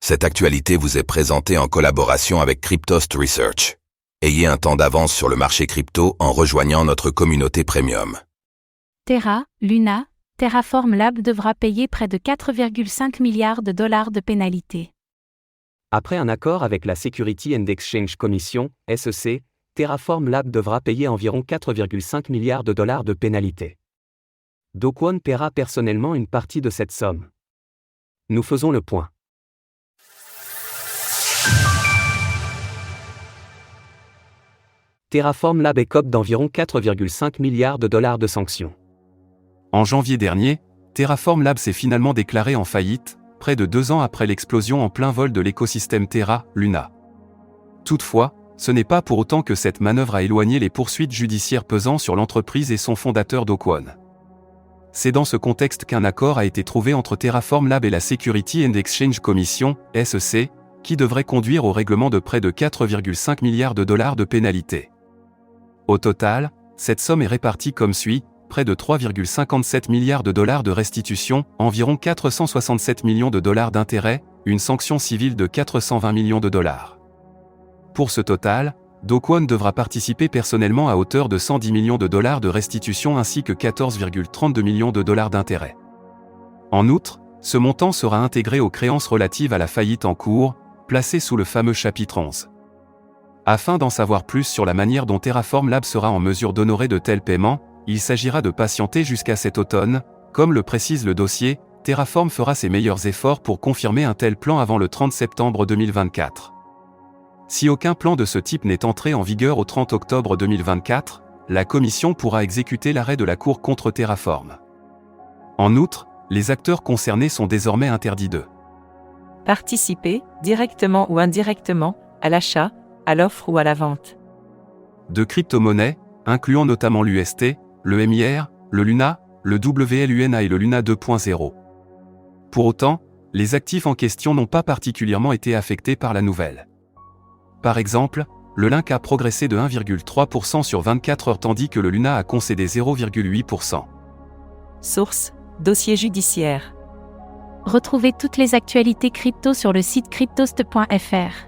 Cette actualité vous est présentée en collaboration avec Cryptost Research. Ayez un temps d'avance sur le marché crypto en rejoignant notre communauté premium. Terra, Luna, Terraform Lab devra payer près de 4,5 milliards de dollars de pénalités. Après un accord avec la Security and Exchange Commission, SEC, Terraform Lab devra payer environ 4,5 milliards de dollars de pénalités. Do Kwon paiera personnellement une partie de cette somme. Nous faisons le point. Terraform Lab écope d'environ 4,5 milliards de dollars de sanctions. En janvier dernier, Terraform Lab s'est finalement déclaré en faillite, près de 2 ans après l'explosion en plein vol de l'écosystème Terra, Luna. Toutefois, ce n'est pas pour autant que cette manœuvre a éloigné les poursuites judiciaires pesant sur l'entreprise et son fondateur Do Kwon. C'est dans ce contexte qu'un accord a été trouvé entre Terraform Lab et la Security and Exchange Commission, SEC, qui devrait conduire au règlement de près de 4,5 milliards de dollars de pénalités. Au total, cette somme est répartie comme suit: près de 3,57 milliards de dollars de restitution, environ 467 millions de dollars d'intérêts, une sanction civile de 420 millions de dollars. Pour ce total, Do Kwon devra participer personnellement à hauteur de 110 millions de dollars de restitution ainsi que 14,32 millions de dollars d'intérêts. En outre, ce montant sera intégré aux créances relatives à la faillite en cours, placées sous le fameux chapitre 11. Afin d'en savoir plus sur la manière dont Terraform Lab sera en mesure d'honorer de tels paiements, il s'agira de patienter jusqu'à cet automne. Comme le précise le dossier, Terraform fera ses meilleurs efforts pour confirmer un tel plan avant le 30 septembre 2024. Si aucun plan de ce type n'est entré en vigueur au 30 octobre 2024, la Commission pourra exécuter l'arrêt de la Cour contre Terraform. En outre, les acteurs concernés sont désormais interdits de participer, directement ou indirectement, à l'achat, à l'offre ou à la vente de crypto-monnaies, incluant notamment l'UST, le MIR, le Luna, le WLUNA et le Luna 2.0. Pour autant, les actifs en question n'ont pas particulièrement été affectés par la nouvelle. Par exemple, le Link a progressé de 1,3% sur 24 heures tandis que le Luna a concédé 0,8%. Source: dossier judiciaire. Retrouvez toutes les actualités crypto sur le site cryptost.fr.